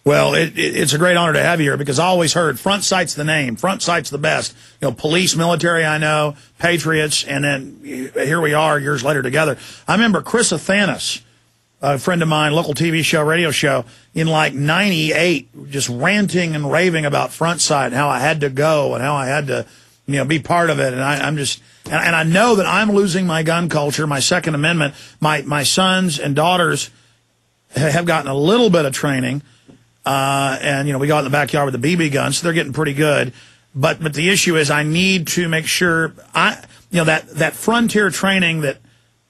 Well, it's a great honor to have you here because I always heard front sight's the name. Front sight's the best. You know, police, military, I know, patriots, and then here we are years later together. I remember Chris Athanas, a friend of mine, local TV show, radio show, in like 98, just ranting and raving about front sight and how I had to go and how I had to, you know, be part of it. And I'm just, and I know that I'm losing my gun culture, my Second Amendment. My sons and daughters have gotten a little bit of training. And, you know, we go out in the backyard with the BB guns, so they're getting pretty good. But the issue is I need to make sure that frontier training that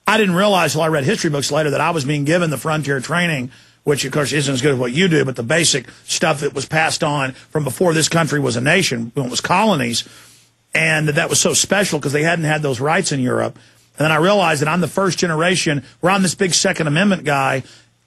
I didn't realize till I read history books later that I was being given the frontier training, which, of course, isn't as good as what you do, but the basic stuff that was passed on from before this country was a nation, when it was colonies, and that was so special because they hadn't had those rights in Europe. And then I realized that I'm the first generation where I'm this big Second Amendment guy,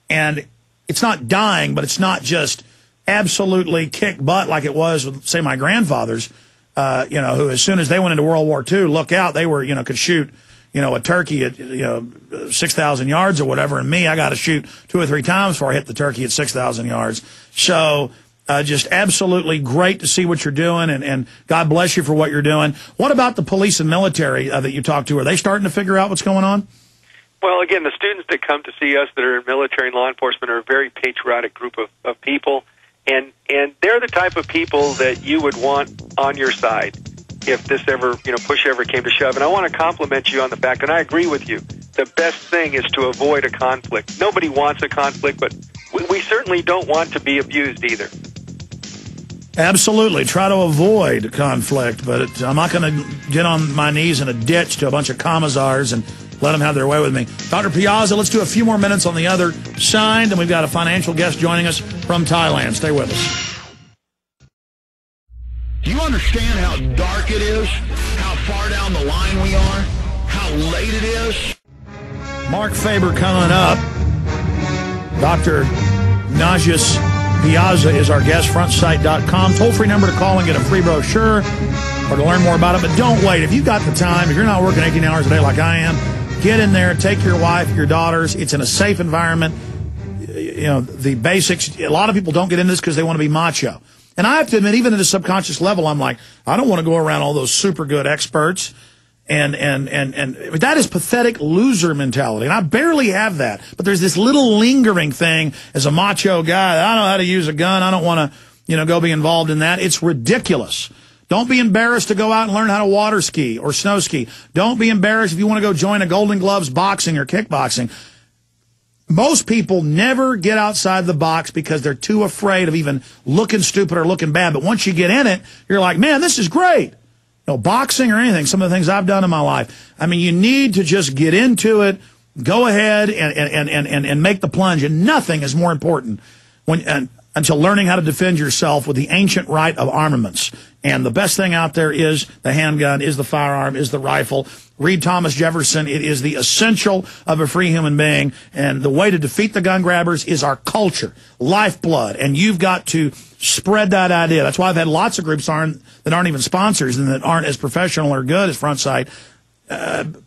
and it's not dying, but it's not just absolutely kick butt like it was with, say, my grandfathers, you know, who as soon as they went into World War II, look out, they were, you know, could shoot, you know, a turkey at, you know, 6,000 yards or whatever. And me, I got to shoot 2 or 3 times before I hit the turkey at 6,000 yards. So just absolutely great to see what you're doing, and God bless you for what you're doing. What about the police and military that you talk to? Are they starting to figure out what's going on? Well, again, the students that come to see us that are in military and law enforcement are a very patriotic group of people, and they're the type of people that you would want on your side if this ever, you know, push ever came to shove. And I want to compliment you on the fact, and I agree with you, the best thing is to avoid a conflict. Nobody wants a conflict, but we certainly don't want to be abused either. Absolutely. Try to avoid conflict, but I'm not going to get on my knees in a ditch to a bunch of commissars and let them have their way with me. Dr. Piazza, let's do a few more minutes on the other side, and we've got a financial guest joining us from Thailand. Stay with us. Do you understand how dark it is? How far down the line we are? How late it is? Mark Faber coming up. Dr. Ignatius Piazza is our guest, frontsight.com. Toll-free number to call and get a free brochure or to learn more about it. But don't wait. If you've got the time, if you're not working 18 hours a day like I am, get in there, take your wife, your daughters. It's in a safe environment. You know, the basics. A lot of people don't get into this because they want to be macho. And I have to admit, even at a subconscious level, I'm like, I don't want to go around all those super good experts. And that is pathetic loser mentality. And I barely have that. But there's this little lingering thing as a macho guy. I don't know how to use a gun. I don't want to, you know, go be involved in that. It's ridiculous. Don't be embarrassed to go out and learn how to water ski or snow ski. Don't be embarrassed if you want to go join a Golden Gloves boxing or kickboxing. Most people never get outside the box because they're too afraid of even looking stupid or looking bad. But once you get in it, you're like, man, this is great. You know, boxing or anything, some of the things I've done in my life. I mean, you need to just get into it, go ahead and make the plunge. And nothing is more important until learning how to defend yourself with the ancient right of armaments. And the best thing out there is the handgun, is the firearm, is the rifle. Read Thomas Jefferson. It is the essential of a free human being. And the way to defeat the gun grabbers is our culture, lifeblood. And you've got to spread that idea. That's why I've had lots of groups that aren't even sponsors and that aren't as professional or good as Front Sight,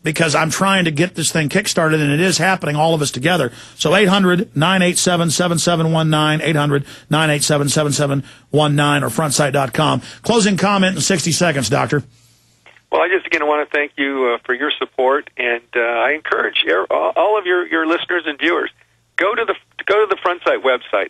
because I'm trying to get this thing kickstarted, and it is happening, all of us together. So 800-987-7719, 800-987-7719, or frontsight.com. Closing comment in 60 seconds, Doctor. Well, I just, again, want to thank you for your support, and I encourage all of your listeners and viewers, go to the Front Sight website,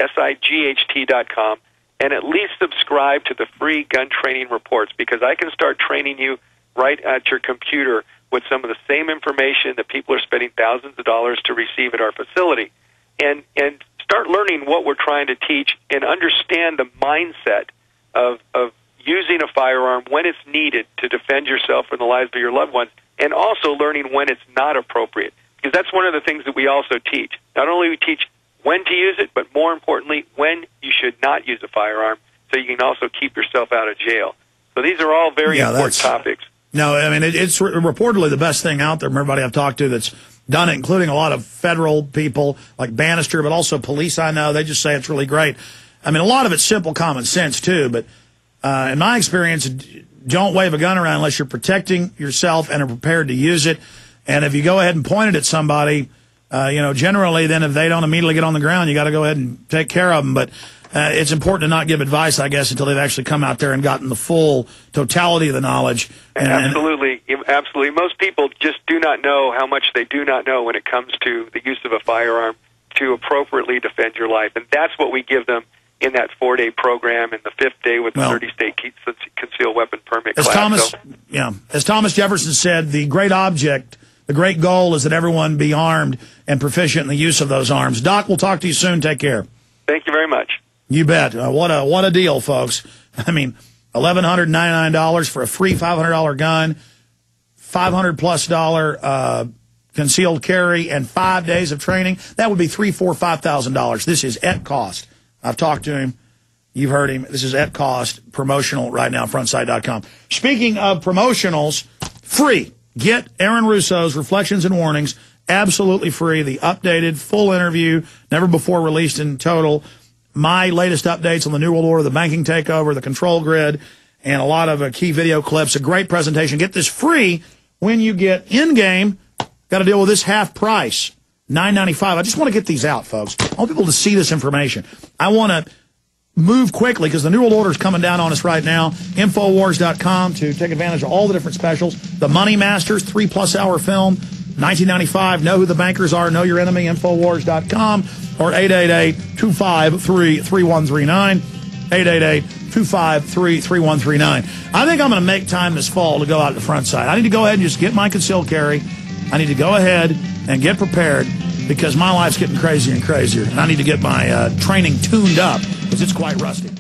frontsight.com, and at least subscribe to the free gun training reports, because I can start training you right at your computer with some of the same information that people are spending thousands of dollars to receive at our facility, and start learning what we're trying to teach and understand the mindset of using a firearm when it's needed to defend yourself and the lives of your loved ones, and also learning when it's not appropriate, because that's one of the things that we also teach. Not only we teach when to use it, but more importantly, when you should not use a firearm, so you can also keep yourself out of jail. So these are all very important topics. No, I mean, it's reportedly the best thing out there from everybody I've talked to that's done it, including a lot of federal people like Bannister, but also police I know. They just say it's really great. I mean, a lot of it's simple common sense, too, but in my experience, don't wave a gun around unless you're protecting yourself and are prepared to use it. And if you go ahead and point it at somebody, Generally, then if they don't immediately get on the ground, you got to go ahead and take care of them. But it's important to not give advice, I guess, until they've actually come out there and gotten the full totality of the knowledge. Absolutely. Most people just do not know how much they do not know when it comes to the use of a firearm to appropriately defend your life. And that's what we give them in that 4-day program, and the 5th day with the 30-state concealed weapon permit class. As Thomas Jefferson said, the great object, the great goal is that everyone be armed and proficient in the use of those arms. Doc, we'll talk to you soon. Take care. Thank you very much. You bet. What a deal, folks. I mean, $1,199 for a free $500 gun, $500+ concealed carry, and 5 days of training. That would be $3,000, $4,000, $5,000. This is at cost. I've talked to him. You've heard him. This is at cost, promotional right now, frontsight.com. Speaking of promotionals, free. Get Aaron Russo's Reflections and Warnings, absolutely free. The updated, full interview, never before released in total. My latest updates on the New World Order, the banking takeover, the control grid, and a lot of key video clips. A great presentation. Get this free when you get in-game. Got to deal with this half price. $9.95. I just want to get these out, folks. I want people to see this information. I want to move quickly because the New World Order is coming down on us right now. Infowars.com to take advantage of all the different specials. The Money Masters, 3+ hour film, $19.95. Know who the bankers are. Know your enemy. Infowars.com or 888-253-3139. 888-253-3139. I think I'm going to make time this fall to go out to the front side. I need to go ahead and just get my concealed carry. I need to go ahead and get prepared because my life's getting crazier and crazier. And I need to get my training tuned up because it's quite rusty.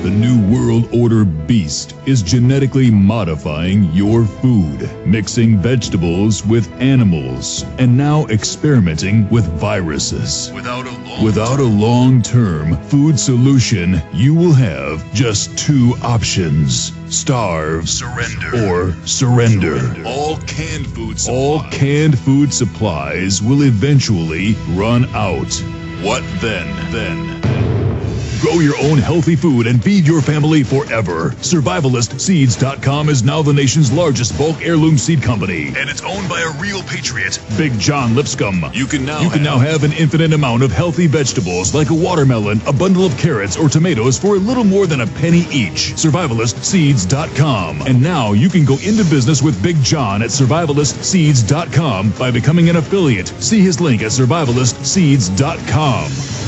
The New World Order beast is genetically modifying your food, mixing vegetables with animals, and now experimenting with viruses. Without a long-term food solution, you will have just 2 options: starve, or surrender. All canned food supplies will eventually run out. What then? Grow your own healthy food and feed your family forever. SurvivalistSeeds.com is now the nation's largest bulk heirloom seed company, and it's owned by a real patriot, Big John Lipscomb. You can now have an infinite amount of healthy vegetables like a watermelon, a bundle of carrots, or tomatoes for a little more than a penny each. SurvivalistSeeds.com. And now you can go into business with Big John at SurvivalistSeeds.com by becoming an affiliate. See his link at SurvivalistSeeds.com.